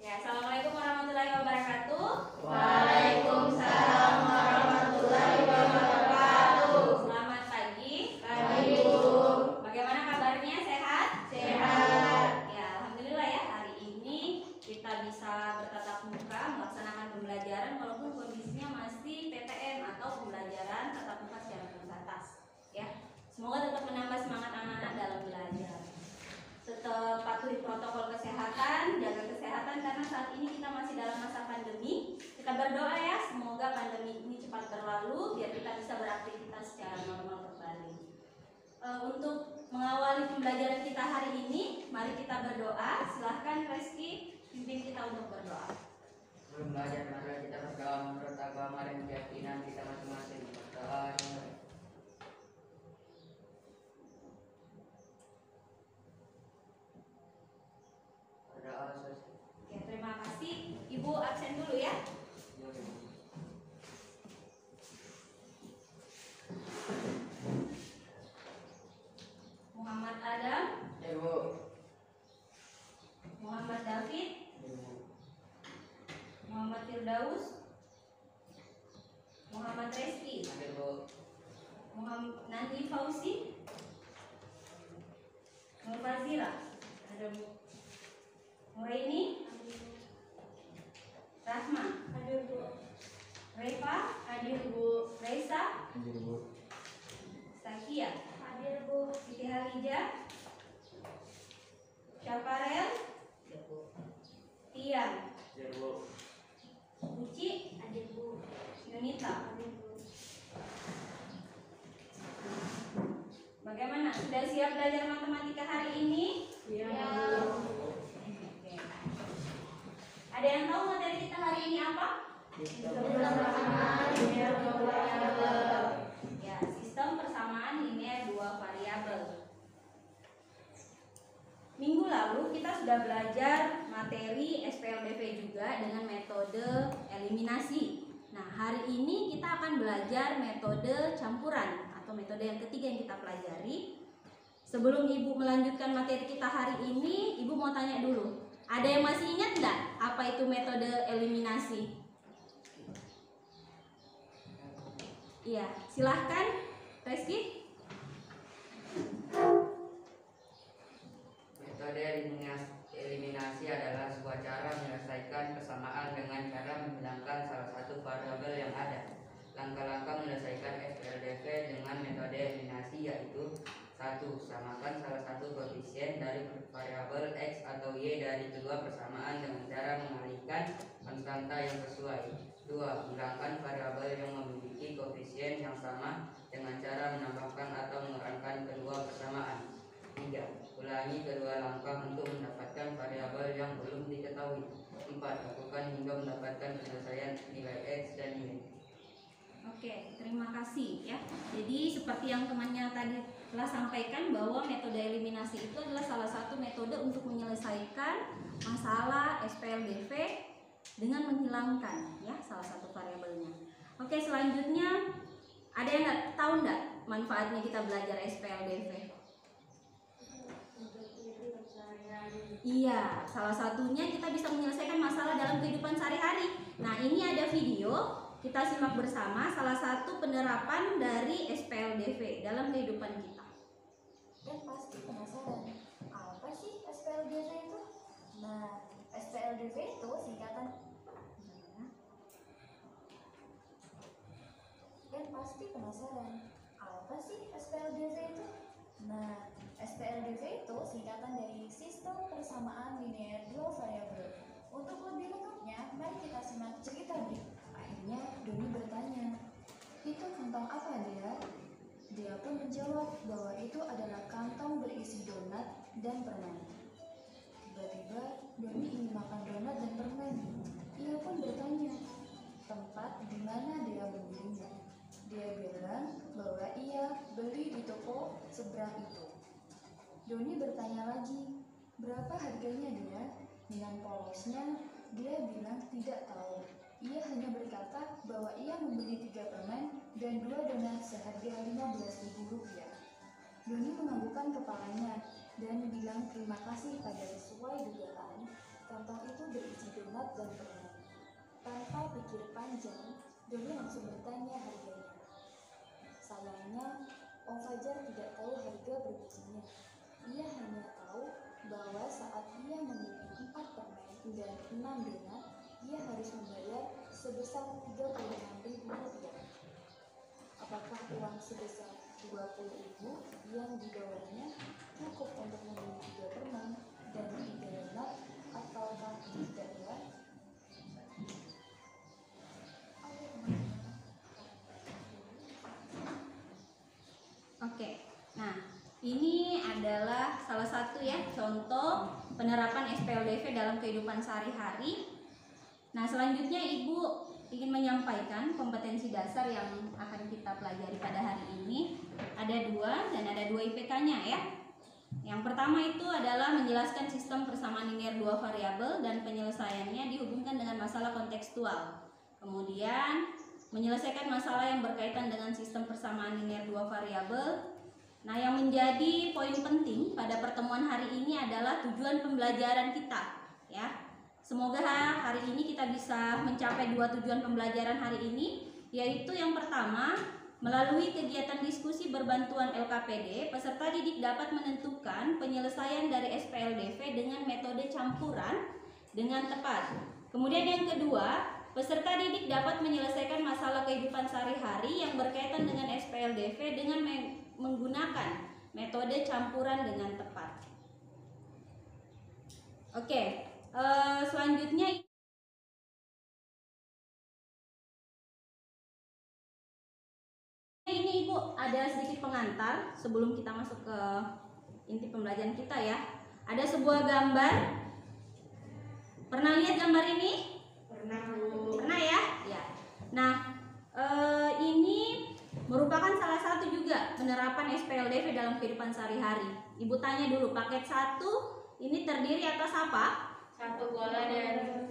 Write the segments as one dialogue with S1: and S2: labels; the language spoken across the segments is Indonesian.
S1: Ya, assalamualaikum warahmatullahi wabarakatuh.
S2: Waalaikumsalam warahmatullahi wabarakatuh.
S1: Selamat pagi.
S2: Pagi, Bu.
S1: Bagaimana kabarnya? Sehat?
S2: Sehat.
S1: Ya, alhamdulillah ya. Hari ini kita bisa bertatap muka melaksanakan pembelajaran walaupun kondisinya masih PTM atau pembelajaran tatap muka secara terbatas. Ya, semoga tetap menambah semangat anak-anak dalam belajar. Tetap patuhi protokol kesehatan, jaga kesehatan karena saat ini kita masih dalam masa pandemi. Kita berdoa ya, semoga pandemi ini cepat berlalu biar kita bisa beraktivitas secara normal kembali. Untuk mengawali pembelajaran kita hari ini, mari kita berdoa. Silahkan Reski pimpin kita untuk berdoa.
S3: Sebelum belajar, mari kita berdoa menurut agama dan keyakinan kita masing-masing. Berdoa.
S1: Ya, terima kasih. Ibu absen dulu ya. Muhammad Adam,
S3: Ibu.
S1: Muhammad David, Muhammad Firdaus, Muhammad Reski,
S3: Ibu.
S1: Muhammad Nandi Fauzi, Nur Fazira, ada Muraini, Rahma, hadir Bu. Reva, hadir Bu. Raisa,
S3: Hadir, Bu.
S1: Sakia, hadir Bu. Siti Halija, Syafarel, Tian,
S3: Hadir, Bu.
S1: Uci, hadir Bu. Yunita, hadir Bu. Bagaimana? Sudah siap belajar matematika hari ini?
S2: Iya.
S1: Oke. Ada yang tahu materi kita hari ini apa? Ya, sistem persamaan linear dua variabel. Minggu lalu kita sudah belajar materi SPLDV juga dengan metode eliminasi. Nah, hari ini kita akan belajar metode campuran atau metode yang ketiga yang kita pelajari. Sebelum Ibu melanjutkan materi kita hari ini, Ibu mau tanya dulu. Ada yang masih ingat nggak apa itu metode eliminasi? Iya, silahkan Reski.
S3: Metode eliminasi adalah sebuah cara menyelesaikan persamaan dengan cara menghilangkan salah satu variabel yang ada. Langkah-langkah menyelesaikan SPLDV dengan metode eliminasi yaitu: 1. Samakan salah satu koefisien dari variabel X atau Y dari kedua persamaan dengan cara mengalihkan konstanta yang sesuai. 2. Hilangkan variabel yang memiliki koefisien yang sama dengan cara menambahkan atau mengurangi kedua persamaan. 3. Ulangi kedua langkah untuk mendapatkan variabel yang belum diketahui. 4. Lakukan hingga mendapatkan penyelesaian nilai X dan Y.
S1: Oke, terima kasih ya. Jadi seperti yang temannya tadi telah sampaikan bahwa metode eliminasi itu adalah salah satu metode untuk menyelesaikan masalah SPLDV dengan menghilangkan ya salah satu variabelnya. Oke, selanjutnya ada yang tahu nggak manfaatnya kita belajar SPLDV? Iya, salah satunya kita bisa menyelesaikan masalah dalam kehidupan sehari-hari. Nah, ini ada video. Kita simak bersama salah satu penerapan dari SPLDV dalam kehidupan kita.
S4: Dan pasti penasaran, apa sih SPLDV itu? Nah, SPLDV itu singkatan. Dan pasti penasaran, apa sih SPLDV itu? Nah, SPLDV itu singkatan dari sistem persamaan linear dua variabel. Untuk lebih lengkapnya, mari kita simak cerita berikut. Akhirnya Doni bertanya, "Itu kantong apa, Dea?" Dia pun menjawab bahwa itu adalah kantong berisi donat dan permen. Tiba-tiba Doni ingin makan donat dan permen. Ia pun bertanya, tempat di mana dia membelinya. Dia bilang bahwa ia beli di toko seberang itu. Doni bertanya lagi, "Berapa harganya, Dea?" Dengan polosnya, dia bilang tidak tahu. Ia hanya berkata bahwa ia membeli 3 permen dan 2 donat seharga Rp15.000. Doni menganggukkan kepalanya dan bilang terima kasih pada sesuai dugaan. Kantong itu berisi donat dan permen. Tanpa pikir panjang, Doni langsung bertanya harganya. Sayangnya, Om Fajar tidak tahu harga berbijinya. Ia hanya tahu bahwa saat ia membeli 4 permen dan 6 donat, ia harus membayar sebesar Rp36.000. Apakah uang sebesar Rp20.000 yang dibawanya cukup untuk membeli 3 permen dan 3 donat ataukah tidak ya?
S1: Oke, nah ini adalah salah satu ya contoh penerapan SPLDV dalam kehidupan sehari-hari. Nah selanjutnya Ibu ingin menyampaikan kompetensi dasar yang akan kita pelajari pada hari ini. Ada 2 dan ada 2 IPK-nya ya. Yang pertama itu adalah menjelaskan sistem persamaan linear 2 variabel dan penyelesaiannya dihubungkan dengan masalah kontekstual. Kemudian menyelesaikan masalah yang berkaitan dengan sistem persamaan linear 2 variabel. Nah, yang menjadi poin penting pada pertemuan hari ini adalah tujuan pembelajaran kita, ya. Semoga hari ini kita bisa mencapai 2 tujuan pembelajaran hari ini, yaitu yang pertama, melalui kegiatan diskusi berbantuan LKPD, peserta didik dapat menentukan penyelesaian dari SPLDV dengan metode campuran dengan tepat. Kemudian yang kedua, peserta didik dapat menyelesaikan masalah kehidupan sehari-hari yang berkaitan dengan SPLDV dengan menggunakan metode campuran dengan tepat. Oke, selanjutnya ini Ibu ada sedikit pengantar sebelum kita masuk ke inti pembelajaran kita ya. Ada sebuah gambar. Pernah lihat gambar ini? Pernah ya? Ya. Nah, ini merupakan salah satu juga penerapan SPLDV dalam kehidupan sehari-hari. Ibu tanya dulu, paket 1 ini terdiri atas apa?
S2: 1 bola dan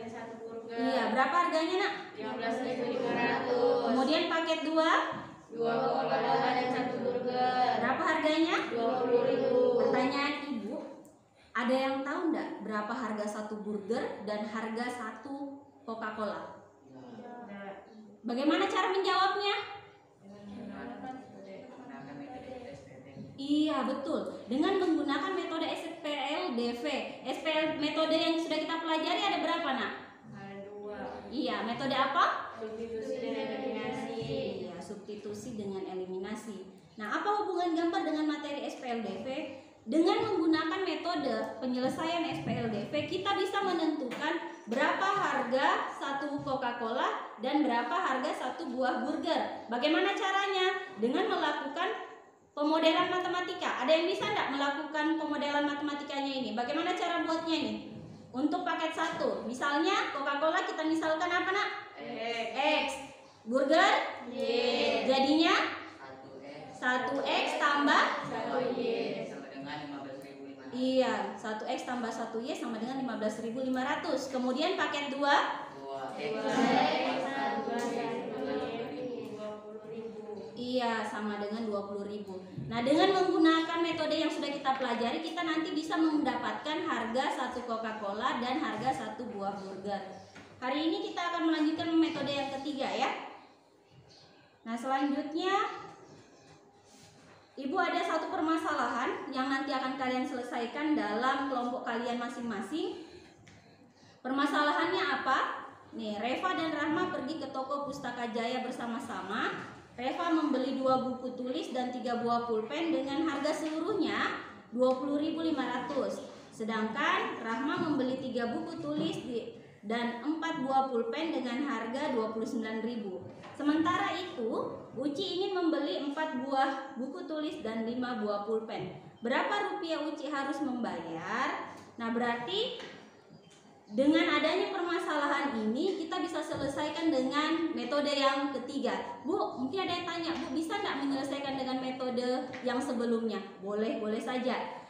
S2: 1 burger.
S1: Iya, berapa harganya nak?
S2: 15.500.
S1: Kemudian paket 2?
S2: 2 bola dan 1 burger.
S1: Berapa harganya?
S2: 20.000.
S1: Pertanyaan Ibu, ada yang tahu enggak berapa harga 1 burger dan harga 1 Coca-Cola? Bagaimana cara menjawabnya? Iya betul, dengan menggunakan metode SPLDV. Metode yang sudah kita pelajari ada berapa nak?
S2: Ada 2.
S1: Iya, metode apa?
S2: Substitusi dan eliminasi.
S1: Iya, substitusi dengan eliminasi. Nah, apa hubungan gambar dengan materi SPLDV? Dengan menggunakan metode penyelesaian SPLDV, kita bisa menentukan berapa harga 1 Coca-Cola dan berapa harga 1 buah burger. Bagaimana caranya? Dengan melakukan pemodelan matematika. Ada yang bisa enggak melakukan pemodelan matematikanya ini? Bagaimana cara buatnya ini? Untuk paket 1, misalnya Coca-Cola kita misalkan apa nak? X. Burger?
S2: Y.
S1: Jadinya
S3: 1X
S1: 1X tambah
S2: 1Y.
S3: sama dengan 15.500.
S1: Iya, 1X tambah 1Y sama dengan 15.500. Kemudian paket 2 iya, sama dengan 20.000. Nah, dengan menggunakan metode yang sudah kita pelajari, kita nanti bisa mendapatkan harga 1 Coca-Cola dan harga 1 buah burger. Hari ini kita akan melanjutkan metode yang ketiga ya. Nah, selanjutnya Ibu ada satu permasalahan yang nanti akan kalian selesaikan dalam kelompok kalian masing-masing. Permasalahannya apa? Nih, Reva dan Rahma pergi ke toko Pustaka Jaya bersama-sama. Reva membeli 2 buku tulis dan 3 buah pulpen dengan harga seluruhnya 20.500. Sedangkan Rahma membeli 3 buku tulis dan 4 buah pulpen dengan harga 29.000. Sementara itu, Uci ingin membeli 4 buah buku tulis dan 5 buah pulpen. Berapa rupiah Uci harus membayar? Nah, berarti dengan adanya permasalahan ini kita bisa selesaikan dengan metode yang ketiga. Bu, mungkin ada yang tanya, Bu, bisa nggak menyelesaikan dengan metode yang sebelumnya? Boleh, boleh saja.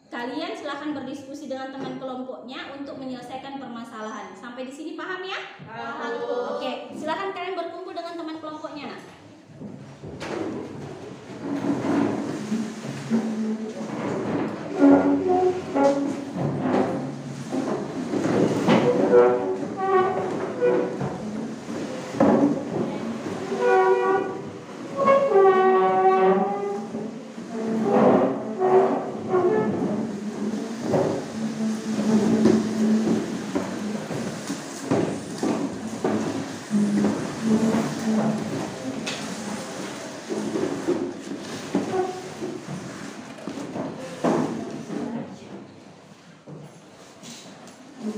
S1: Kalian silahkan berdiskusi dengan teman kelompoknya untuk menyelesaikan permasalahan. Sampai di sini paham ya?
S2: Paham.
S1: Oke, silahkan kalian berkumpul dengan teman kelompoknya nak. Oke,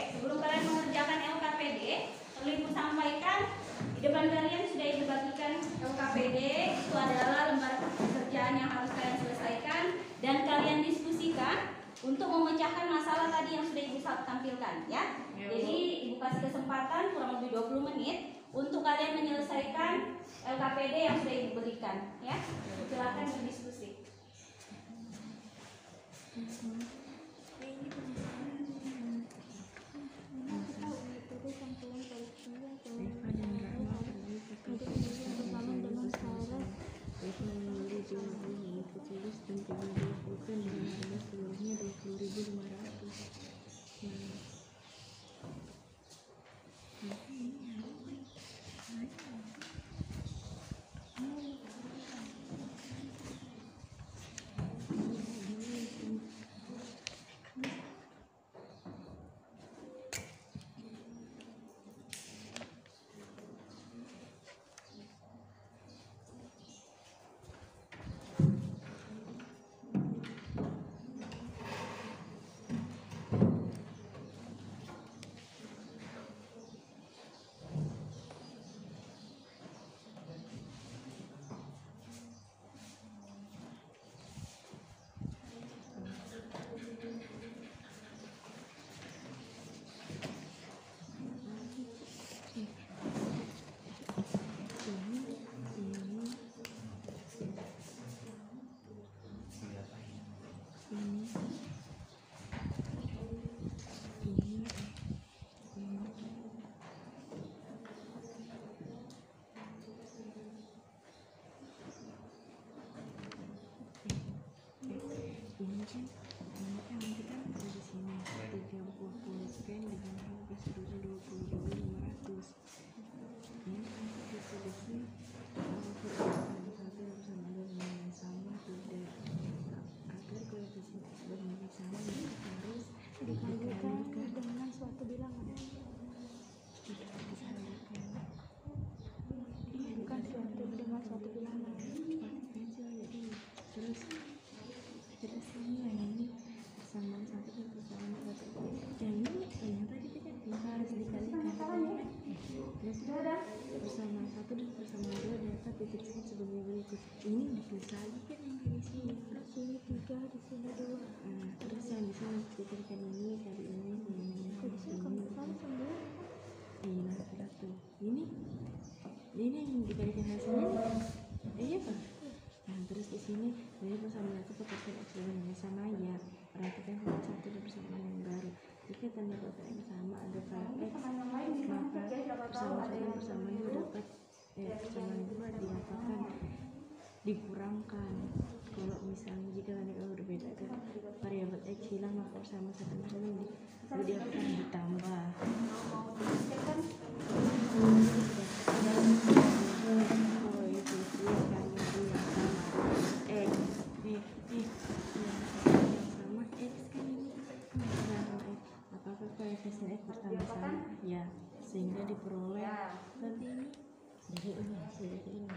S1: sebelum kalian mengerjakan LKPD, perlu Ibu sampaikan di depan kalian sudah Ibu bagikan LKPD itu adalah lembar pekerjaan yang harus kalian selesaikan dan kalian diskusikan untuk memecahkan masalah tadi yang sudah Ibu tampilkan ya. Jadi Ibu kasih kesempatan kurang lebih 20 menit untuk kalian menyelesaikan LKPD yang sudah Ibu berikan ya. Silakan berdiskusi.
S2: Bersama satu dan bersama dua dapat dituliskan sebagai berikut. Ini ditulis lagi kan yang di sini. Terus ini 3, di sini 2. Terus yang di sini dituliskan ini kali ini. Di sini kamu sembuh. Iya, satu. Ini yang diberikan hasilnya. Iya kan? Nah, terus di sini dari bersama satu perhatikan eksperimennya sama ya. Perhatikan sama satu dan bersama yang baru. Jika tanda kata yang sama ada file X, maka bersama satu bersama itu dapat bersama dua diapakan dikurangkan. Kalau misalnya jika tanda kata berbeda kan variabel X hilang, maka bersama satu diapakan ditambah. Oh itu sih kan itu yang sama X yang sama X kan ini apakah koefisien X bertambah sama ya sehingga diperoleh nanti ini dari ini hasil dari ini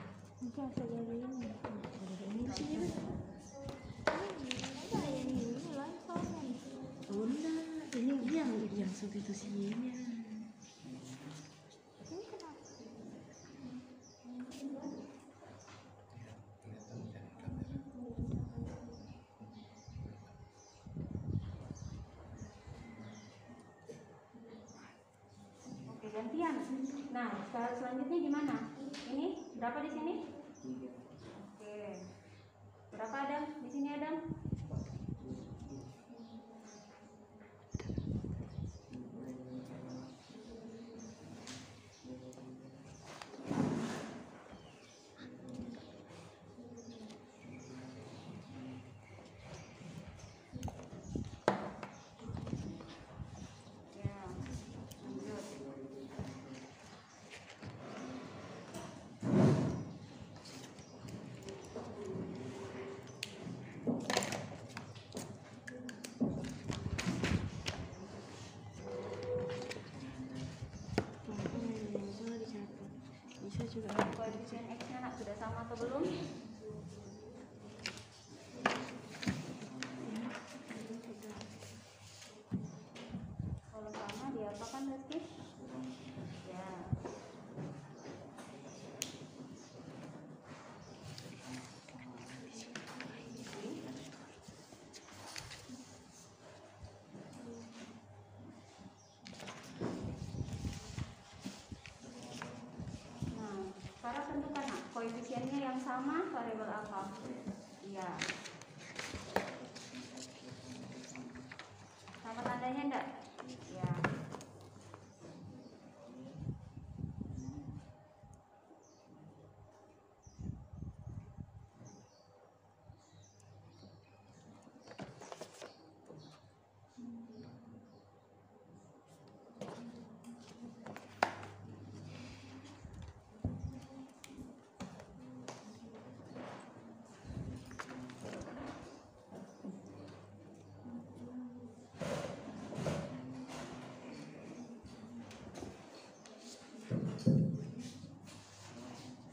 S2: enggak hasil dari ini di sini oh enggak ini yang substitusinya.
S1: Gantian. Nah, selanjutnya gimana? Ini berapa di sini? 3. Oke. Berapa Adam? Di sini Adam? Ya, lanjut.
S2: juga ada.
S1: Koefisien X-nya nak sudah sama atau belum? Kalau sama diapakan berarti? Ya. Nah, sekarang tentukan nak koefisiennya yang sama variabel apa? Iya. Sama tandanya enggak? Ya.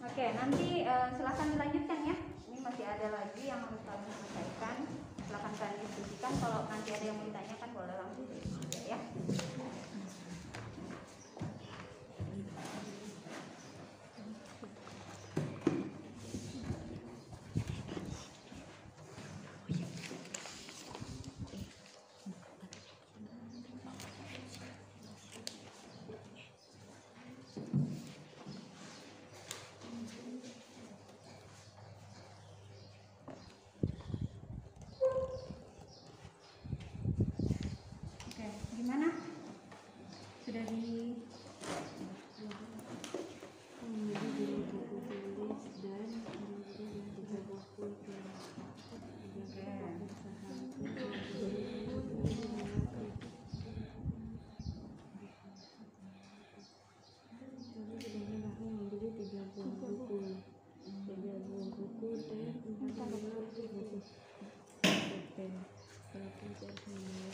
S1: Oke, nanti silakan dilanjutkan ya. Ini masih ada lagi yang harus kalian selesaikan. Silakan kalian diskusikan. Kalau nanti ada yang mau ditanyakan boleh langsung ya. Oke, gimana? Sudah di
S2: Jadi di buku tulis dan kemudian di buku Kami sedangkan aku membeli 3 buah buku dan 14 buku pen. Walaupun tidak semua.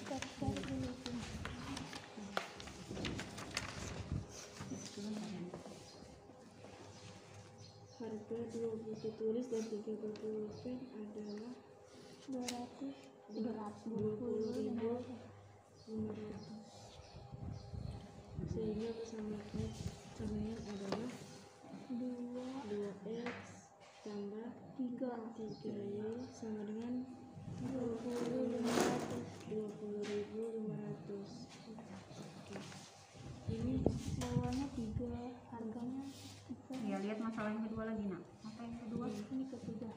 S2: Harga 2 buku tulis dan 3 buku pen adalah 20.500, sehingga persamaan adalah 2x tambah 3y sama dengan 20.500. Ini
S5: bawahnya 3, harganya
S1: ya lihat masalah yang kedua lagi nak. Apa yang kedua?
S5: ini ketiga.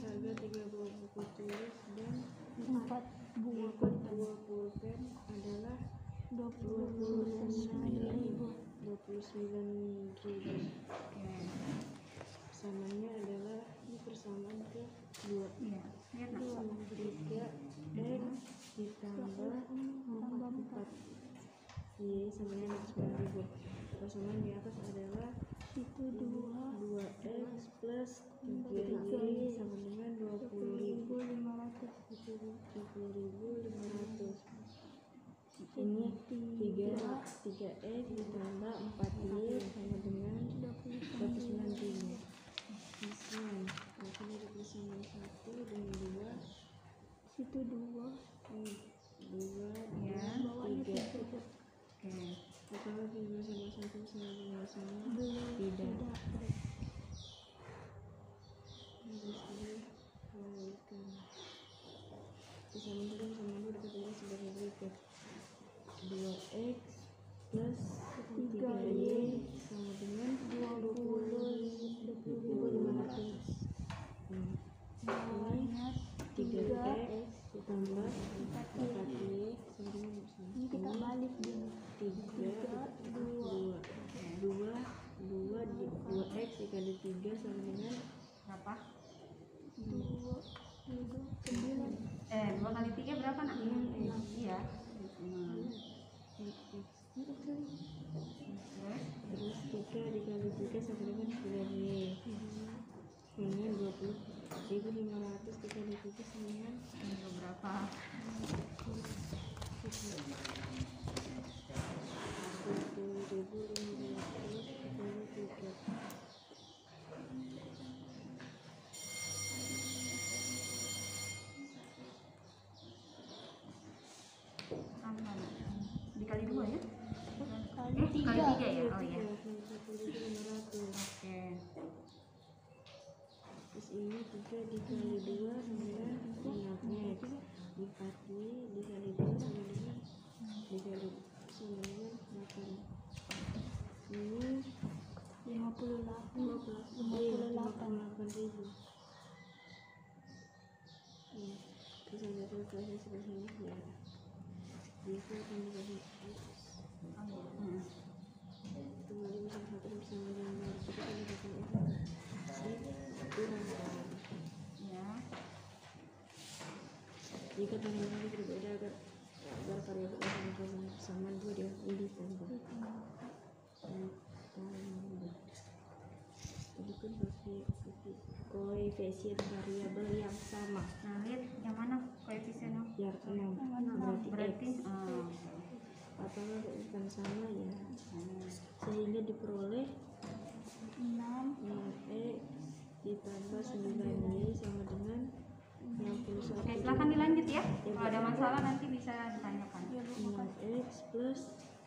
S2: harga 3 buah buku tulis dan
S5: 4 buah
S2: 4 buah pulpen adalah
S5: 29.000.
S2: 29.000. Persamanya adalah ini persamaan ke 2
S1: Iya, lihat nak.
S2: 3x ditambah 4 y sama dengan 9.000. Persamaan di atas adalah
S5: Itu
S2: 2x plus 3y sama dengan 20.000.
S5: 20.500.
S2: 20.500. Ini 3x ditambah 4y sama dengan 29.000. Persamaan. Di sini ada persamaan 1 dan 2.
S5: Situ 2,
S2: 2
S1: Ya.
S2: dan
S5: bawahnya
S2: 3.
S5: 3.
S2: Oke. Apakah 2 sama 1 sama dengan sama?
S5: Belum,
S2: Tidak.
S5: tidak.
S2: Harus dikalikan. Persamaan kita sama dulu dapat tulis sebagai berikut. 2x plus 3y sama dengan 20.500.
S5: Bawahnya
S2: 3x ditambah 4y sama dengan
S5: ini kita balik dulu.
S2: 2x dikali 3 sama dengan
S1: Berapa?
S5: 2, 9.
S1: 2 kali 3 berapa nak?
S2: 6x.
S1: Iya.
S2: 6x.
S1: Terus
S2: Terus 3 dikali 3 sama dengan 9y dengan 20.500 dikali 3 sama dengan
S1: berapa? kali 2 ya?
S5: Kali
S1: Kali 3 ya? Oh iya.
S2: 10.500.
S1: Oke.
S2: Terus ini 3 dikali 2 sama dengan 6 X. 4Y dikali 2 sama dengan dikali sama dengan 8. Ini
S5: 58.000.
S2: Terus ada kalkulasi sebelah sini ya. Biasa akan dikasih X. Kembali besar 1 bersama dengan 200 kita mendapatkan X kurang kan.
S1: Ya.
S2: Jika variabel berbeda agar variabel sama persamaan 2 dia ditambah. Jadi kan koefisien variabel yang sama.
S1: Nah, lihat yang mana koefisiennya?
S2: Yang 6 berarti X. Apakah bukan sama ya? Sehingga diperoleh 6X ditambah 9Y sama dengan 61.
S1: Oke, silakan dilanjut ya. Kalau ada masalah nanti bisa ditanyakan.
S2: 6X plus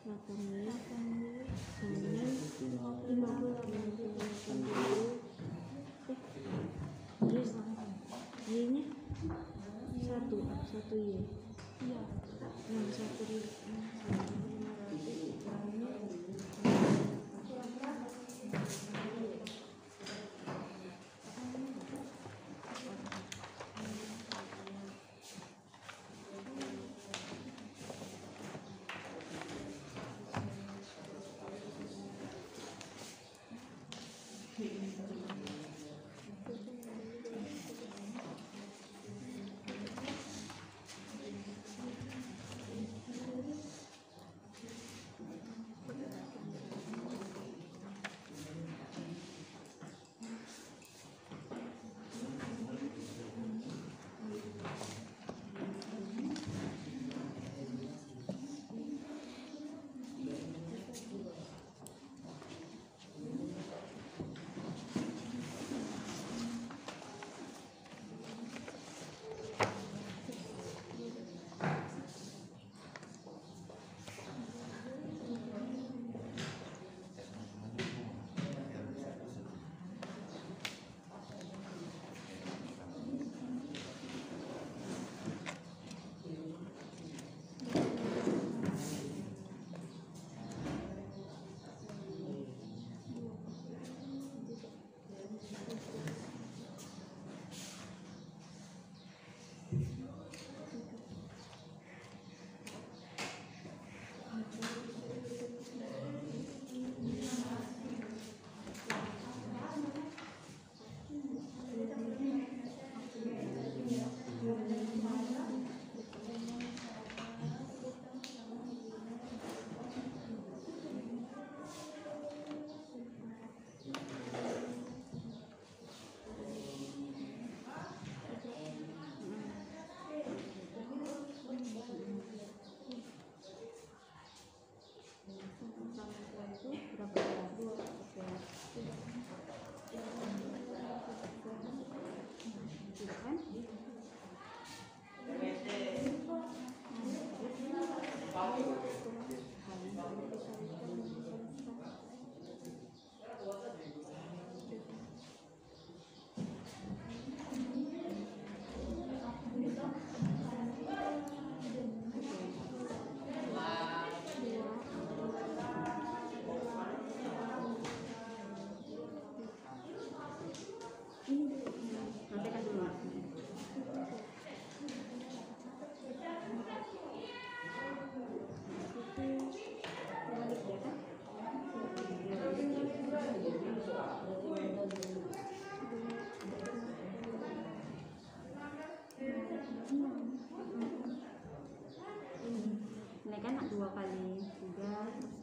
S2: 8Y sama dengan 58.000. Terus Y-nya 1 Y.
S5: Iya.
S2: 61.500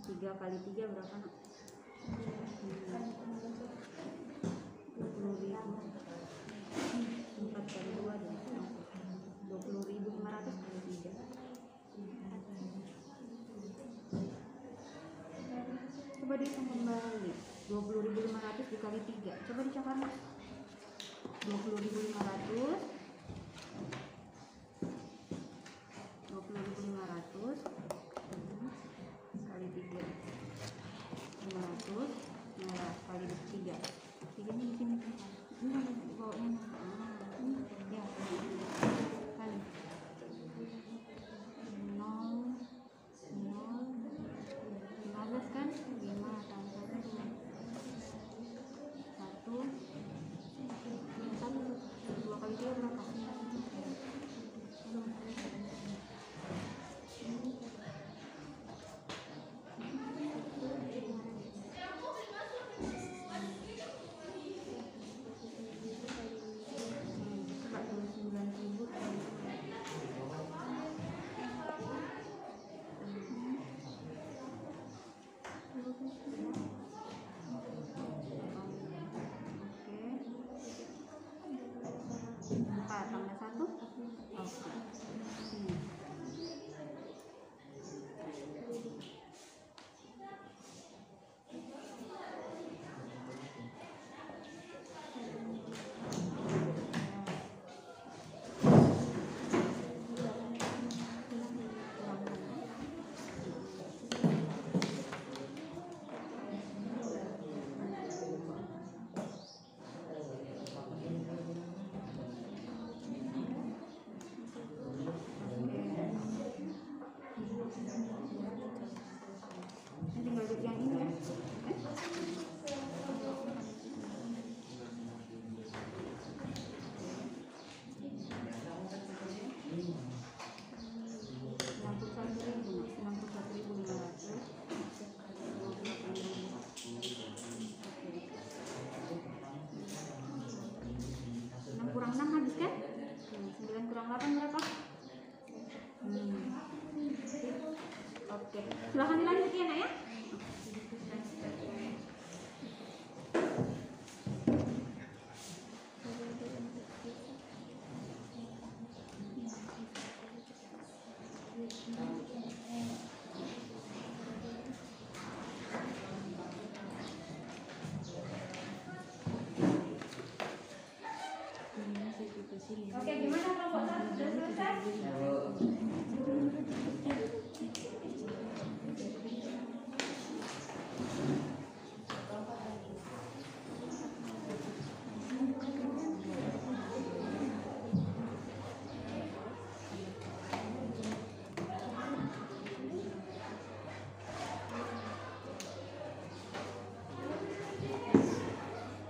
S2: kurangnya
S1: kali 3 berapa nak? 20.000. 4 kali 2 adalah 20.500 kali 3. Coba dihitung kembali. 20.500 dikali 3. Coba dicatat nak. 20.500 20.500 tambah 1. Oke. Tinggal duduk yang ini ya. Kurang 6 habis kan? 9 kurang 8 berapa? Oke, silahkan dilanjut ya nak ya. Oke, gimana kelompok 1 sudah selesai?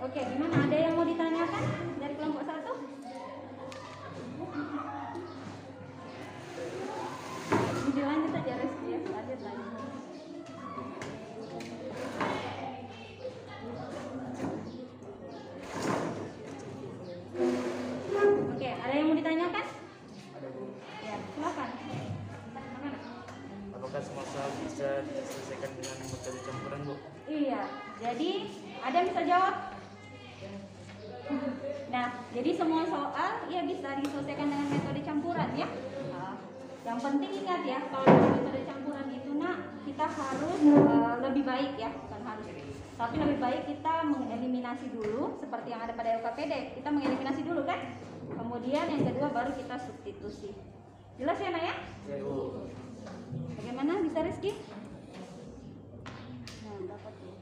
S1: Oke, gimana? Ada yang mau ditanyakan dari kelompok 1? Dilanjut aja Reski ya, lanjut lagi. Oke, ada yang mau ditanyakan?
S6: Ada Bu.
S1: Ya, silakan.
S6: Apakah semua soal bisa diselesaikan dengan metode campuran Bu?
S1: Iya, jadi ada yang bisa jawab? Nah, jadi semua soal ya bisa diselesaikan dengan metode campuran ya. Yang penting ingat ya, kalau dengan metode campuran itu nak, kita harus lebih baik ya, bukan harus. Tapi lebih baik kita mengeliminasi dulu, seperti yang ada pada LKPD. Kita mengeliminasi dulu kan? Kemudian yang kedua baru kita substitusi. Jelas ya nak ya?
S6: Ya Bu.
S1: Bagaimana bisa Rizky? Nah, dapat tuh.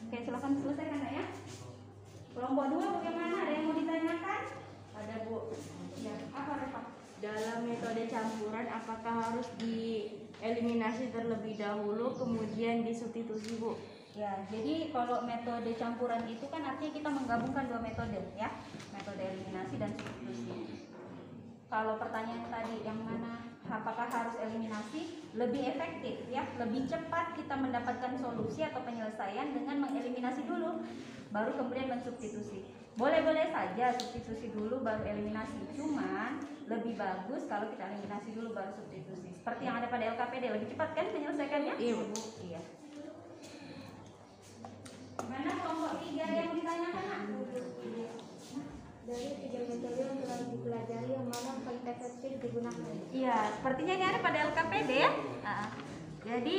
S1: Oke, silakan selesaikan ya. Kelompok 2 bagaimana? Ada yang mau ditanyakan?
S2: Ada Bu.
S1: Ya, apa Reva?
S2: Dalam metode campuran apakah harus dieliminasi terlebih dahulu kemudian disubstitusi Bu?
S1: Ya, jadi kalau metode campuran itu kan artinya kita menggabungkan dua metode ya, metode eliminasi dan substitusi. Kalau pertanyaan tadi yang mana apakah harus eliminasi, lebih efektif ya, lebih cepat kita mendapatkan solusi atau penyelesaian dengan mengeliminasi dulu, baru kemudian mensubstitusi. Boleh-boleh saja substitusi dulu baru eliminasi, cuman lebih bagus kalau kita eliminasi dulu baru substitusi. Seperti yang ada pada LKPD, lebih cepat kan menyelesaikannya?
S2: Iya Bu.
S1: Iya. Gimana kelompok 3 yang ditanyakan nak?
S5: Dari 3 metode yang telah dipelajari yang mana paling efektif digunakan?
S1: Iya, sepertinya ini ada pada LKPD ya. Jadi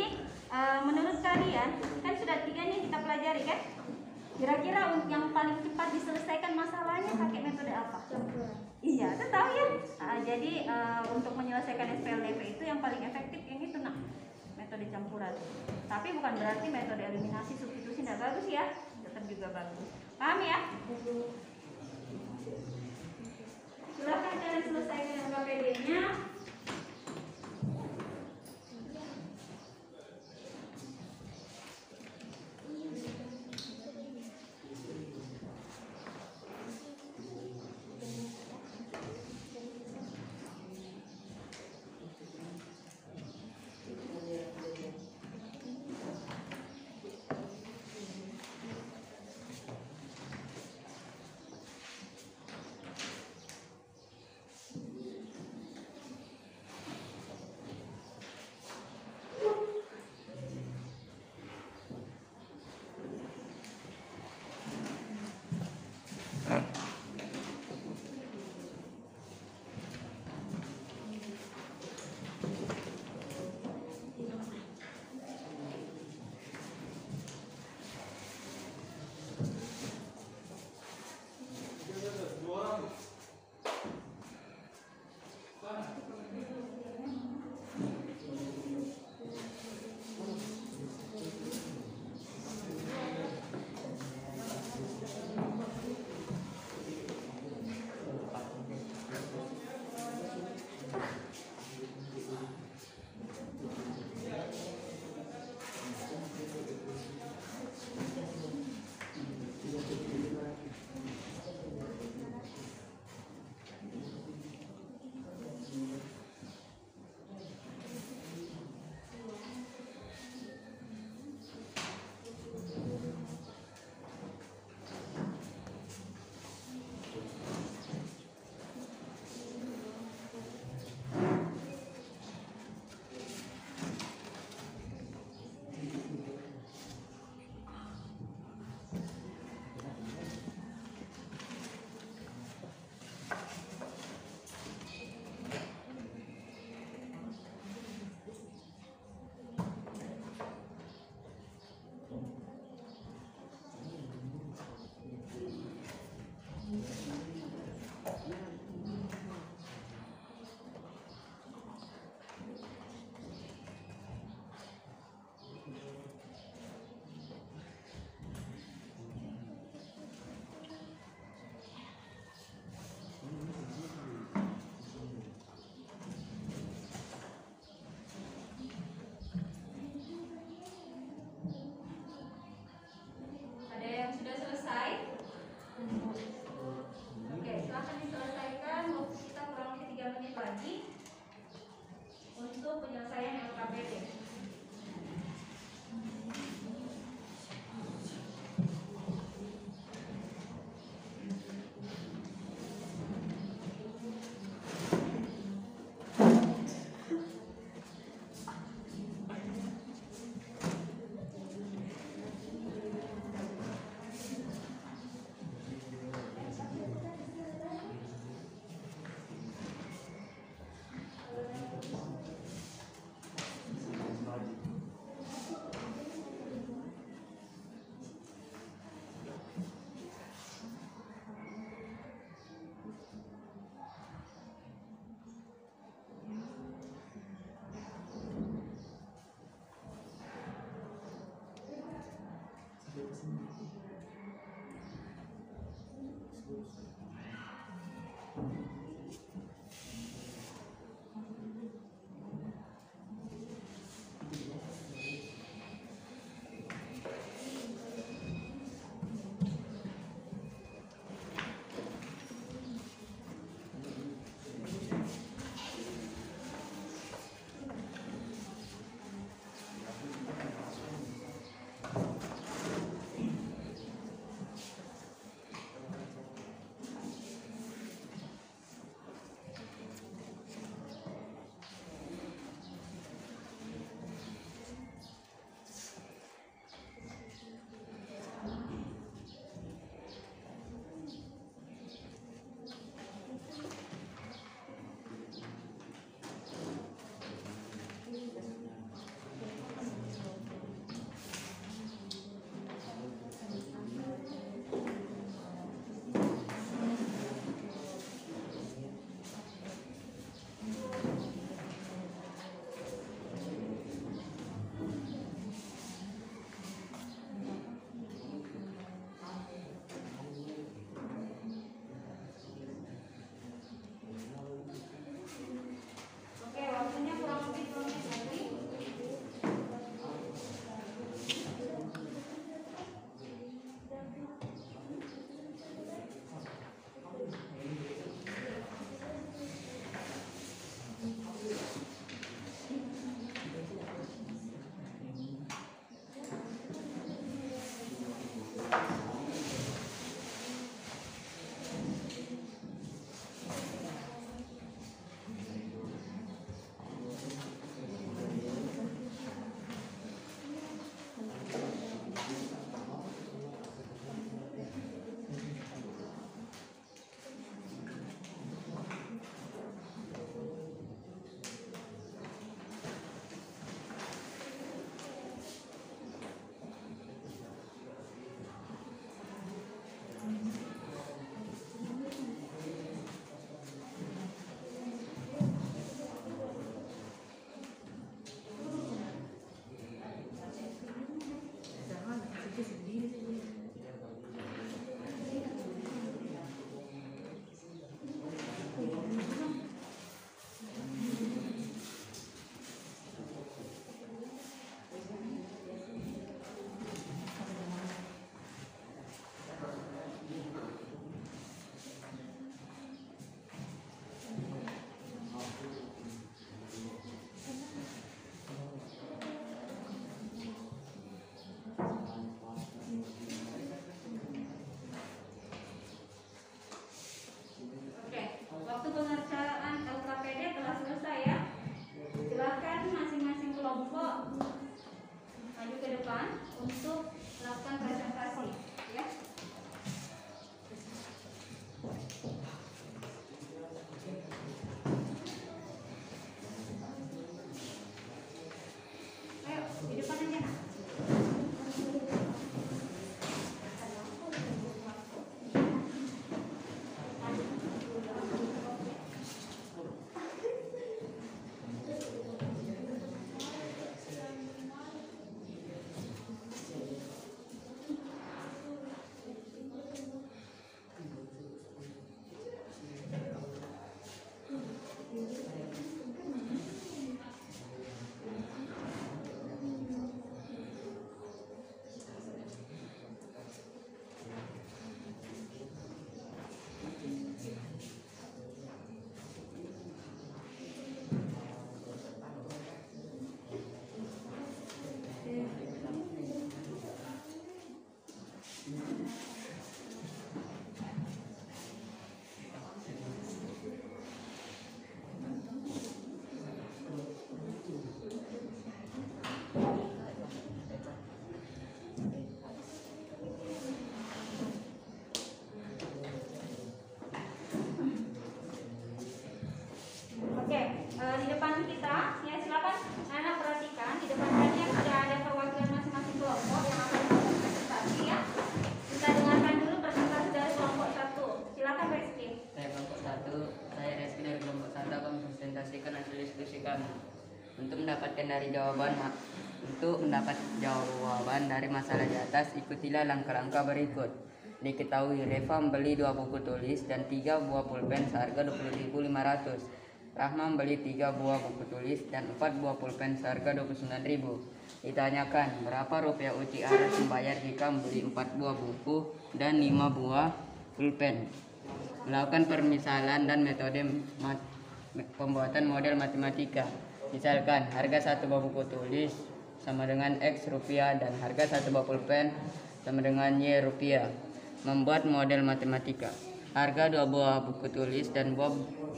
S1: menurut kalian kan sudah 3 nih kita pelajari kan? Kira-kira yang paling cepat diselesaikan masalahnya pakai metode apa?
S5: Campuran.
S1: Iya, itu tahu ya. Jadi untuk menyelesaikan SPLDP itu yang paling efektif yang itu nak, metode campuran. Tapi bukan berarti metode eliminasi substitusi tidak bagus ya, tetap juga bagus. Paham ya? Silakan kalian selesaikan LKPD-nya.
S3: diberikan. Untuk mendapatkan jawaban dari masalah di atas, ikutilah langkah-langkah berikut. Diketahui Reva membeli 2 buku tulis dan 3 buah pulpen seharga 20.500. Rahma membeli 3 buah buku tulis dan 4 buah pulpen seharga 29.000. Ditanyakan berapa rupiah Uci harus membayar jika membeli 4 buah buku dan 5 buah pulpen. Melakukan permisalan dan metode pembuatan model matematika. Misalkan harga 1 buah buku tulis sama dengan X rupiah dan harga 1 buah pulpen sama dengan Y rupiah. Membuat model matematika. Harga 2 buah buku tulis dan buah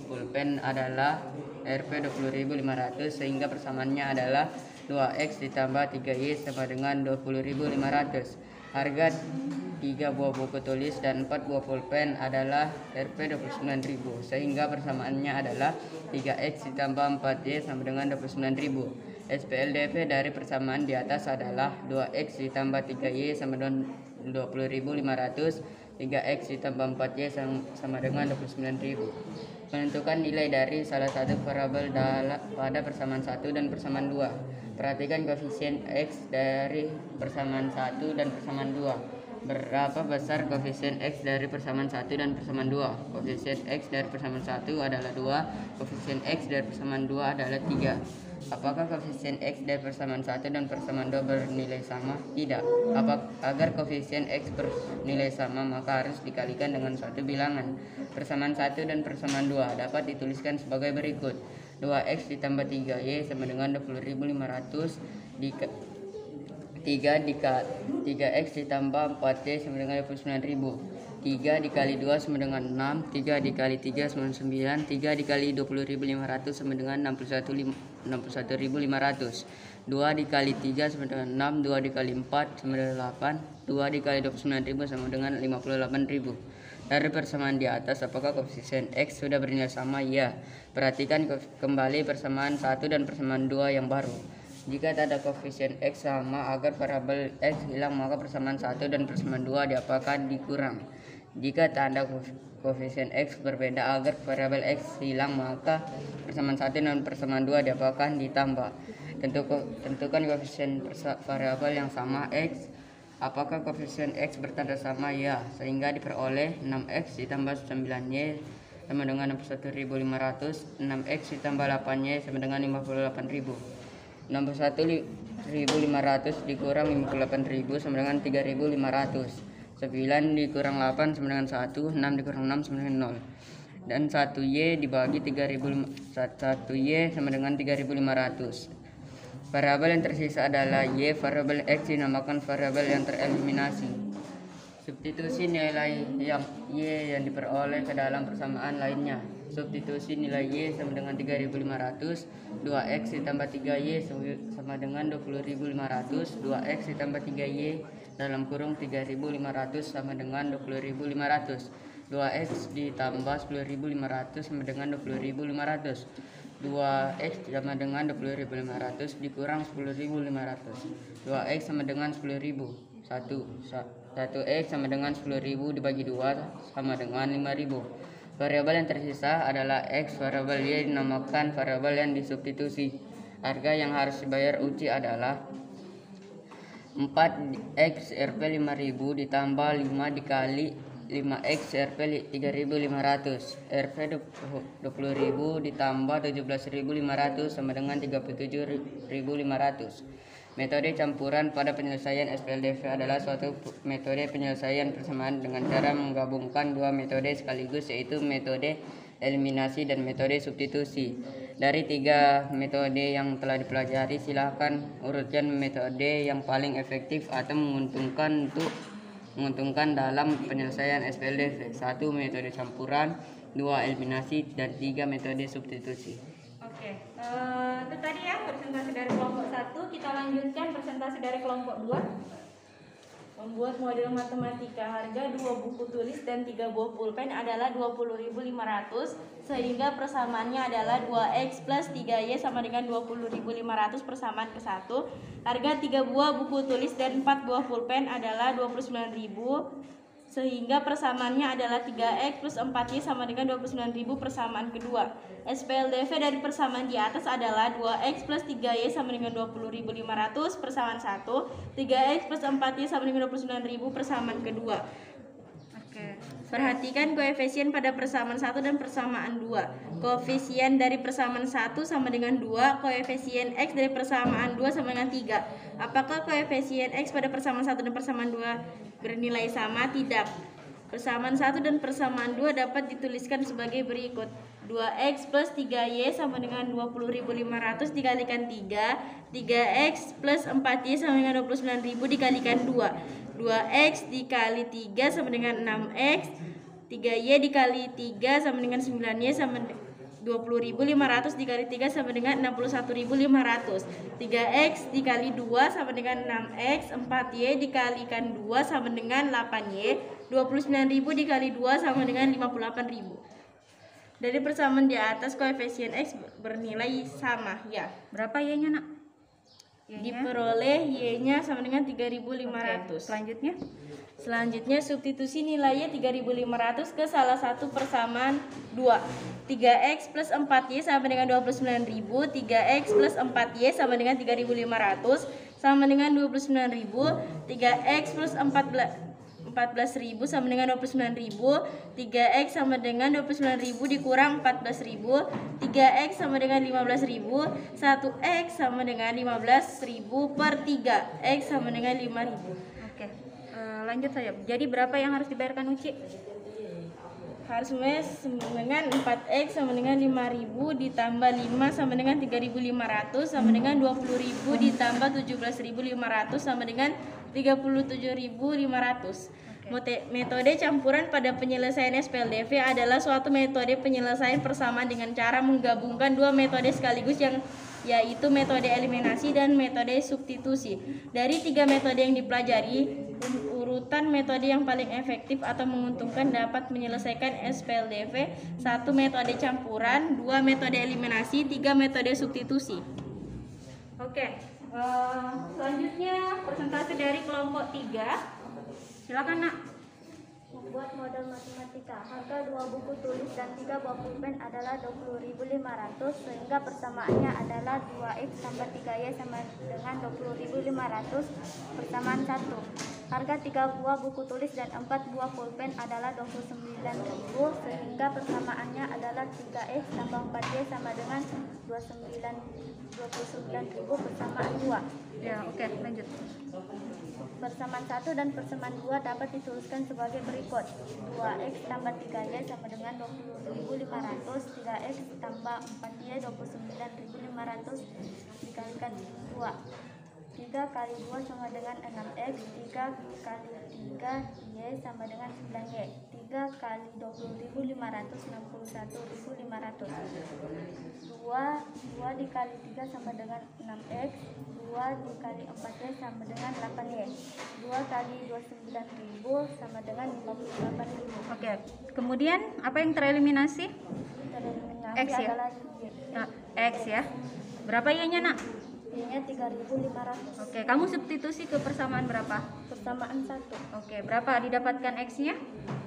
S3: pulpen adalah Rp 20.500 sehingga persamaannya adalah 2X ditambah 3Y sama dengan 20.500. Harga 3 buah buku tulis dan 4 buah pulpen adalah Rp 29.000 sehingga persamaannya adalah 3X ditambah 4Y sama dengan 29.000. SPLDV dari persamaan di atas adalah 2X ditambah 3Y sama dengan 20.500, 3X ditambah 4Y sama dengan 29.000. Menentukan nilai dari salah satu variabel pada persamaan 1 dan persamaan 2. Perhatikan koefisien X dari persamaan 1 dan persamaan 2. Berapa besar koefisien X dari persamaan 1 dan persamaan 2? Koefisien X dari persamaan 1 adalah 2, koefisien X dari persamaan 2 adalah 3. Apakah koefisien X dari persamaan 1 dan persamaan 2 bernilai sama? Tidak. Agar koefisien X bernilai sama, maka harus dikalikan dengan suatu bilangan. Persamaan 1 dan persamaan 2 dapat dituliskan sebagai berikut. 2X ditambah 3Y sama dengan 20.500 3X ditambah 4Y sama dengan 29.000. 3 dikali 2 sama dengan 6, 3 dikali 3 sama dengan 9, 3 dikali 20.500 sama dengan 61.500. 2 dikali 3 sama dengan 6, 2 dikali 4 sama dengan 8, 2 dikali 29.000 sama dengan 58.000. Dari persamaan di atas, apakah koefisien X sudah bernilai sama? Ya. Perhatikan kembali persamaan 1 dan persamaan 2 yang baru. Jika tanda koefisien X sama agar variabel X hilang, maka persamaan 1 dan persamaan 2 diapakan? Dikurang. Jika tanda koefisien X berbeda agar variabel X hilang, maka persamaan 1 dan persamaan 2 diapakan? Ditambah. Tentukan koefisien variabel yang sama X. Apakah koefisien X bertanda sama? Ya. Sehingga diperoleh 6X ditambah 9Y sama dengan 61.500, 6X ditambah 8Y sama dengan 58.000. 61.500 dikurang 58.000 sama dengan 3.500. 9 dikurang 8 sama dengan 1, 6 dikurang 6 sama dengan 0. Dan 1Y dibagi 1Y sama dengan 3.500. Variabel yang tersisa adalah Y. Variabel X dinamakan variabel yang tereliminasi. Substitusi nilai yang Y yang diperoleh ke dalam persamaan lainnya. Substitusi nilai Y sama dengan 3.500, 2X ditambah 3Y sama dengan 20.500, 2X ditambah 3Y dalam kurung 3.500 sama dengan 20.500, 2X ditambah 10.500 sama dengan 20.500, 2X sama dengan 20.500 dikurang 10.500, 2X sama dengan 10.000, 1X sama dengan 10.000 dibagi 2 sama dengan 5.000. Variabel yang tersisa adalah X. Variabel Y dinamakan variabel yang disubstitusi. Harga yang harus dibayar Uci adalah 4X Rp 5.000 ditambah 5 dikali 5X Rp 3.500. Rp 20.000 ditambah 17.500 sama dengan 37.500. Metode campuran pada penyelesaian SPLDV adalah suatu metode penyelesaian persamaan dengan cara menggabungkan dua metode sekaligus, yaitu metode eliminasi dan metode substitusi. Dari 3 metode yang telah dipelajari, silakan urutkan metode yang paling efektif atau menguntungkan dalam penyelesaian SPLDV. 1. Metode campuran, 2. Eliminasi, dan 3. Metode substitusi.
S1: Oke, itu tadi ya presentasi dari kelompok 1. Kita lanjutkan presentasi dari kelompok 2. Membuat model matematika. Harga 2 buku tulis dan 3 buah pulpen adalah 20.500 sehingga persamaannya adalah 2X plus 3Y sama dengan 20.500 persamaan ke 1. Harga 3 buah buku tulis dan 4 buah pulpen adalah 29.000
S2: sehingga persamaannya adalah 3X plus 4Y sama dengan 29.000 persamaan kedua. SPLDV dari persamaan di atas adalah 2X plus 3Y sama dengan 20.500 persamaan 1, 3X plus 4Y sama dengan 29.000 persamaan kedua. Oke. Perhatikan koefisien pada persamaan 1 dan persamaan 2. Koefisien dari persamaan 1 sama dengan 2, koefisien X dari persamaan 2 sama dengan 3. Apakah koefisien X pada persamaan 1 dan persamaan 2 bernilai sama? Tidak. Persamaan 1 dan persamaan 2 dapat dituliskan sebagai berikut. 2X plus 3Y sama dengan 20.500 dikalikan 3, 3X plus 4Y sama dengan 29.000 dikalikan 2, 2X dikali 3 sama dengan 6X, 3Y dikali 3 sama dengan 9Y sama 20.500 dikali 3 sama dengan 61.500. 3X dikali 2 sama dengan 6X, 4Y dikalikan 2 sama dengan 8Y, 29.000 dikali 2 sama dengan 58.000. Dari persamaan di atas koefisien X bernilai sama, ya.
S1: Berapa Y-nya, Nak?
S2: Diperoleh Y-nya sama dengan 3.500. Selanjutnya substitusi nilainya 3.500 ke salah satu persamaan 2. 3X plus 4Y sama dengan 29.000, 3X plus 4Y sama dengan 3.500 sama dengan 29.000, 3X plus 14.000 sama dengan 29.000, 3X sama dengan 29.000 dikurang 14.000, 3X sama dengan 15.000, 1X sama dengan 15.000 per 3X sama dengan 5.000.
S1: Oke. Lanjut saja. Jadi berapa yang harus dibayarkan Uci?
S2: Harus dengan 4X sama dengan 5.000 ditambah 5 sama dengan 3.500 sama dengan 20.000 ditambah 17.500 sama dengan 37.500. Metode campuran pada penyelesaian SPLDV adalah suatu metode penyelesaian persamaan dengan cara menggabungkan dua metode sekaligus, yaitu metode eliminasi dan metode substitusi. Dari tiga metode yang dipelajari, urutan metode yang paling efektif atau menguntungkan dapat menyelesaikan SPLDV: 1 metode campuran, 2 metode eliminasi, 3 metode substitusi.
S1: Oke. Selanjutnya presentasi dari kelompok 3. Silakan, Nak.
S5: Membuat model matematika. Harga 2 buku tulis dan 3 buah pulpen adalah 20.500 sehingga persamaannya adalah 2X tambah 3Y sama dengan 20.500 persamaan 1. Harga 3 buah buku tulis dan 4 buah pulpen adalah 29.000 sehingga persamaannya adalah 3X tambah 4Y sama dengan 29.000 persamaan 2.
S1: Ya, oke, lanjut.
S5: Persamaan 1 dan persamaan 2 dapat dituliskan sebagai berikut. 2X tambah 3Y sama dengan 20.500, 3X tambah 4Y 29.500 dikalikan 2. 3 kali 2 sama dengan 6X, 3 kali 3Y sama dengan 9Y. 3 kali 20.500, 61.500. 2 dikali 3 sama dengan 6X, 2 dikali 4Y sama dengan 8Y. 2 kali 29.000 sama dengan 58.000.
S1: Oke. Kemudian apa yang tereliminasi?
S5: Tereliminasi
S1: X ya?
S5: adalah Y.
S1: Nah, X ya. Berapa Y-nya, Nak?
S5: Y-nya 3.500.
S1: Oke, kamu substitusi ke persamaan berapa?
S5: Persamaan 1.
S1: Oke, berapa didapatkan X-nya?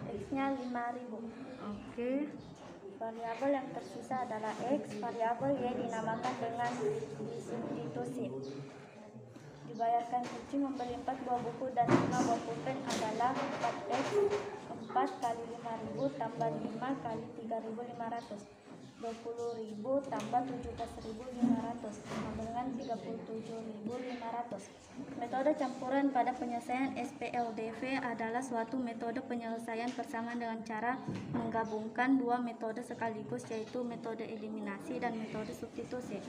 S5: X-nya 5.000.
S1: Oke.
S5: Variabel yang tersisa adalah X. Variabel Y dinamakan dengan disubstitusi. Dibayarkan Uci membeli 4 buah buku dan 5 buah pulpen adalah 4X. 4 kali 5.000 tambah 5 kali 3.500. 20.000 tambah 17.500 sama dengan 37.500. Metode campuran pada penyelesaian SPLDV adalah suatu metode penyelesaian persamaan dengan cara menggabungkan dua metode sekaligus, yaitu metode eliminasi dan metode substitusi.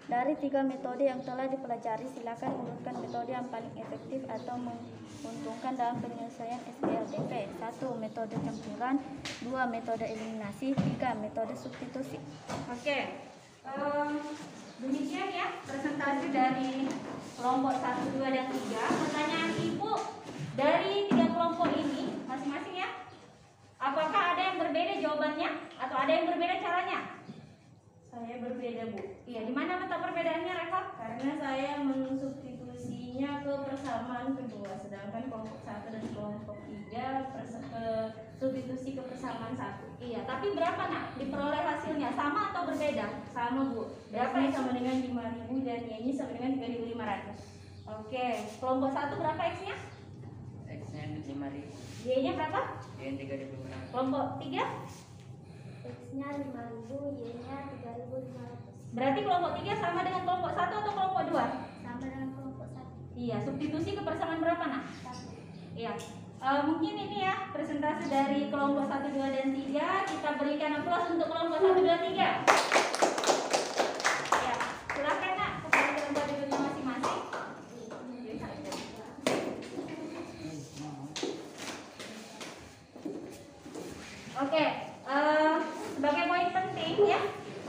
S5: Dari 3 metode yang telah dipelajari, silakan urutkan metode yang paling efektif atau menguntungkan dalam penyelesaian SPLDV. 1. Metode campuran, 2. Metode eliminasi, 3. Metode substitusi.
S1: Oke. Demikian ya presentasi dari kelompok 1, 2, dan 3. Pertanyaan Ibu dari 3 kelompok ini masing-masing ya. Apakah ada yang berbeda jawabannya atau ada yang berbeda caranya?
S2: Saya berbeda, Bu.
S1: Iya, di mana letak perbedaannya, Reva?
S2: Karena saya mensubstitusinya ke persamaan
S1: persamaan kedua, sedangkan kelompok 1 dan kelompok 3 substitusi ke persamaan 1. Iya, tapi berapa nak diperoleh hasilnya? Sama atau berbeda? Sama Bu. Berapa yang sama dengan 5.000 dan Y-nya sama dengan 3.500. Oke, kelompok 1 berapa X-nya?
S3: X-nya 5.000.
S1: Y-nya berapa?
S3: Y 3.500.
S1: Kelompok 3?
S5: X-nya 5.000, Y-nya 3.500.
S1: Berarti kelompok 3 sama dengan kelompok 1 atau kelompok 2?
S5: Sama dengan kelompok 1.
S1: Iya, substitusi ke persamaan berapa nak?
S5: 1.
S1: Iya. Mungkin ini ya presentasi dari kelompok 1, 2, dan 3. Kita berikan aplaus untuk kelompok 1, 2, 3. Ya, silakan nak kembali ke tempat duduknya masing-masing. Oke, sebagai poin penting ya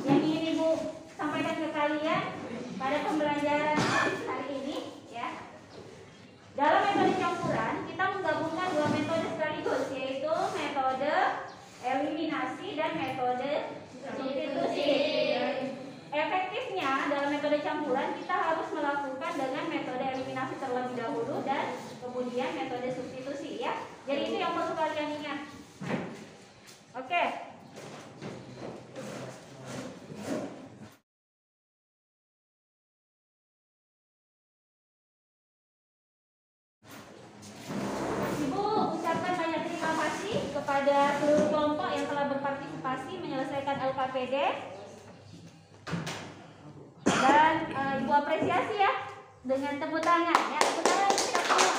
S1: yang ingin Ibu sampaikan ke kalian pada pembelajaran hari ini ya. Dalam metode campuran kita menggabungkan dua metode sekaligus, yaitu metode eliminasi dan metode substitusi. Efektifnya dalam metode campuran kita harus melakukan dengan metode eliminasi terlebih dahulu dan kemudian metode substitusi ya. Jadi itu yang perlu kalian ingat. Oke. Ibu ucapkan banyak terima kasih kepada seluruh kelompok yang telah berpartisipasi menyelesaikan LKPD. Dan Ibu apresiasi ya dengan tepuk tangan ya. Tepuk tangan kita semua.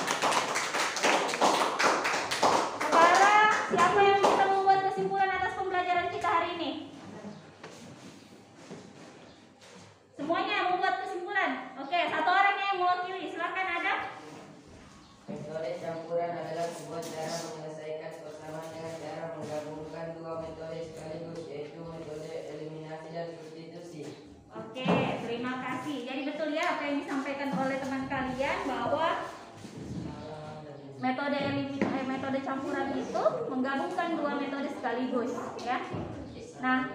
S1: Sekarang siapa yang bisa membuat kesimpulan atas pembelajaran kita hari ini? Semuanya membuat kesimpulan. Oke, satu orang yang mewakili, silakan ada.
S3: Metode campuran adalah sebuah cara menyelesaikan persamaan dengan cara menggabungkan dua metode sekaligus, yaitu metode eliminasi dan substitusi.
S1: Oke, terima kasih. Jadi betul ya apa yang disampaikan oleh teman kalian bahwa metode campuran itu menggabungkan dua metode sekaligus ya. Nah,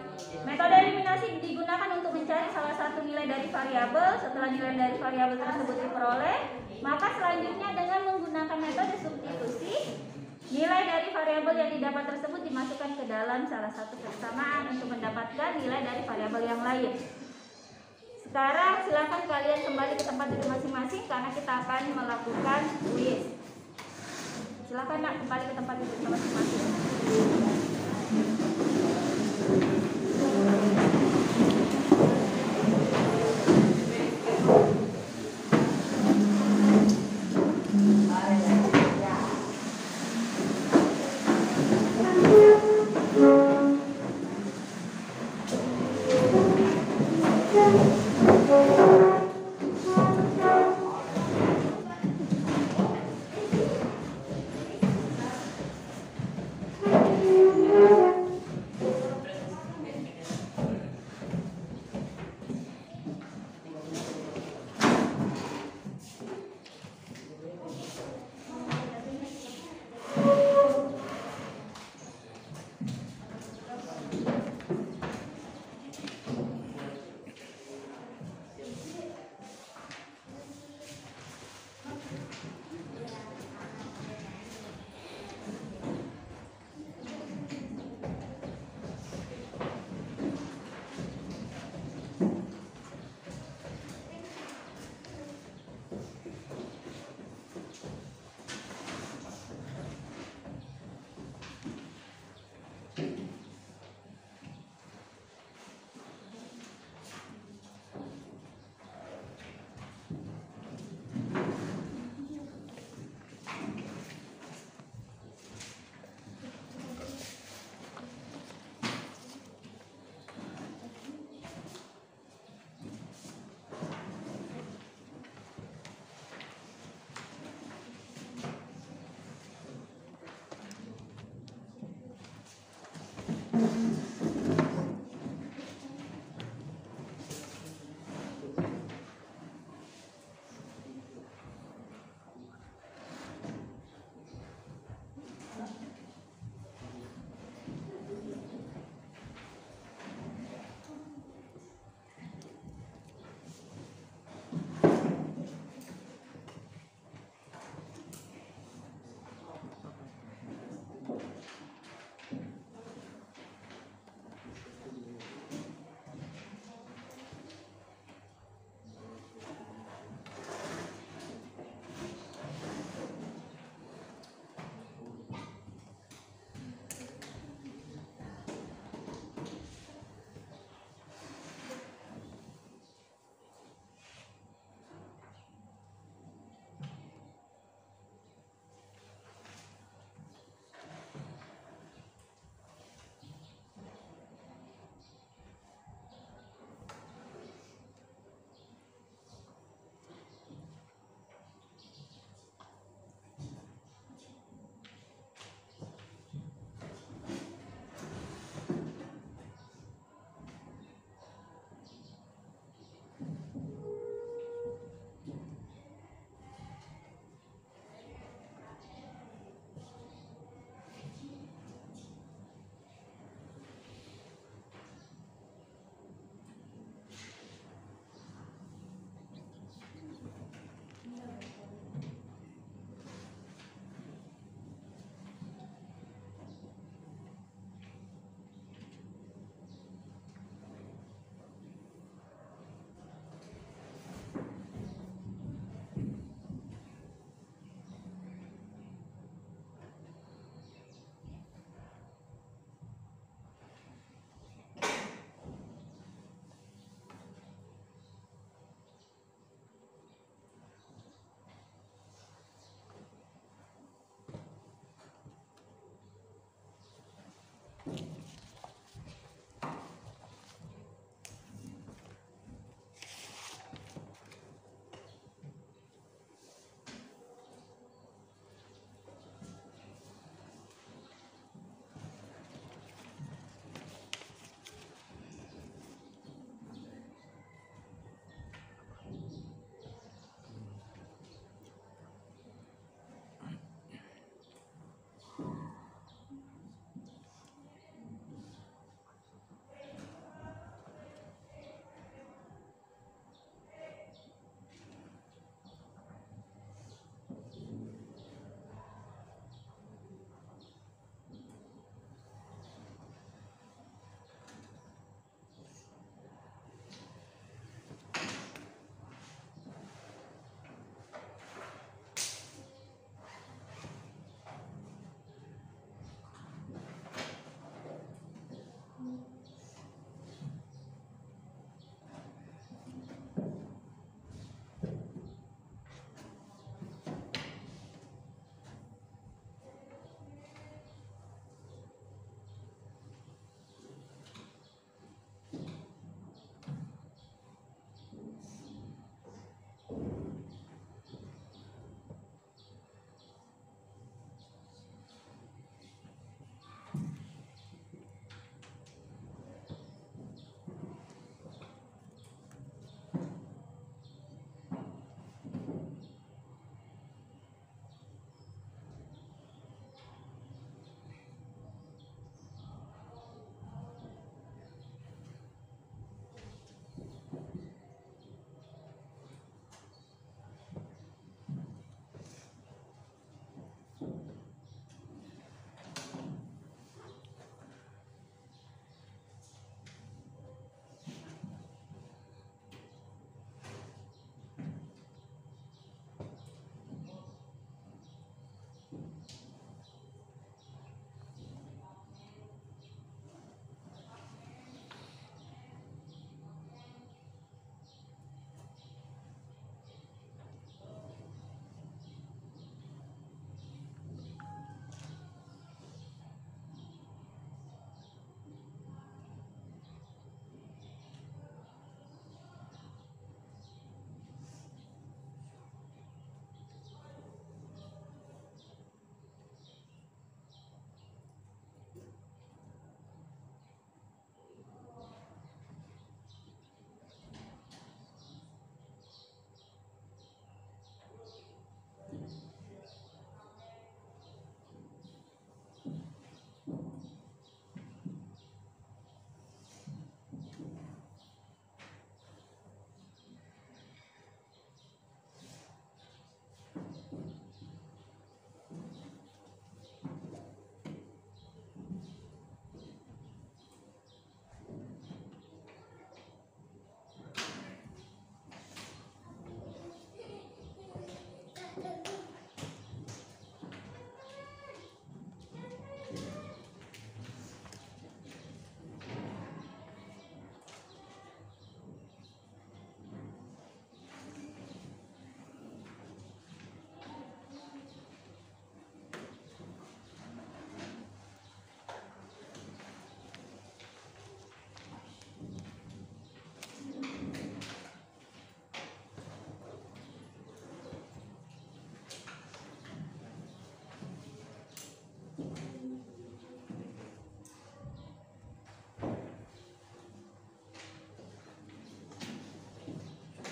S1: metode eliminasi digunakan untuk mencari salah satu nilai dari variabel. Setelah nilai dari variabel tersebut diperoleh, maka selanjutnya dengan menggunakan metode substitusi, nilai dari variabel yang didapat tersebut dimasukkan ke dalam salah satu persamaan untuk mendapatkan nilai dari variabel yang lain. Sekarang silakan kalian kembali ke tempat duduk masing-masing karena kita akan melakukan kuis. Silakan nak kembali ke tempat duduk masing-masing.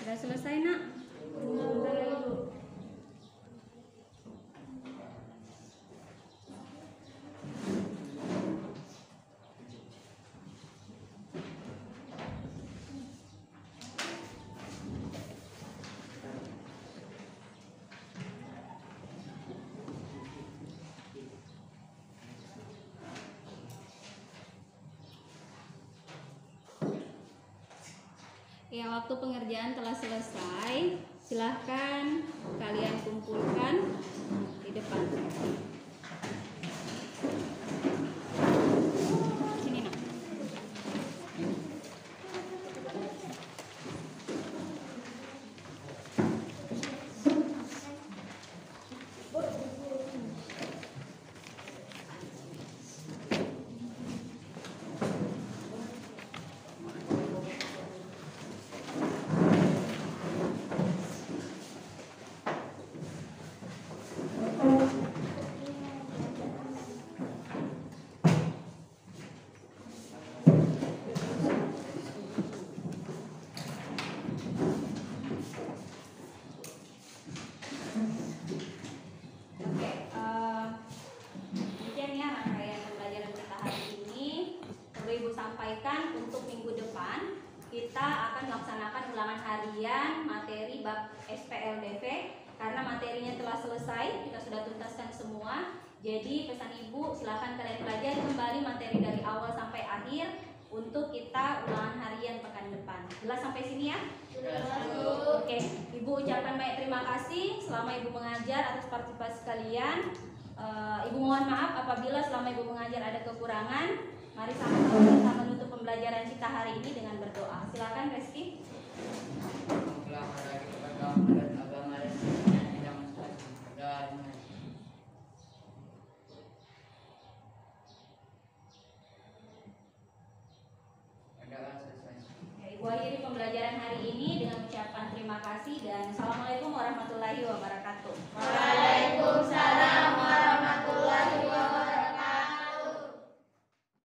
S1: Sudah selesai nak? Sebentar lagi Bu. Ya, waktu pengerjaan telah selesai. Silahkan kalian kumpulkan di depan. Sini nak. Oke, demikian ya rangkaian pembelajaran kita hari ini. Perlu Ibu sampaikan untuk minggu depan kita akan melaksanakan ulangan harian materi bab SPLDV karena materinya telah selesai, kita sudah tuntaskan semua. Jadi pesan Ibu, silakan kalian pelajari kembali materi dari awal sampai akhir untuk kita ulangan harian pekan depan. Jelas sampai sini ya? Oke, Ibu ucapkan banyak terima kasih selama Ibu mengajar atas partisipasi kalian. Ibu mohon maaf apabila selama Ibu mengajar ada kekurangan. Mari sama-sama kita menutup pembelajaran kita hari ini dengan berdoa. Silakan Reski. Ibu akhiri pembelajaran hari ini dengan ucapan terima kasih dan assalamualaikum warahmatullahi wabarakatuh.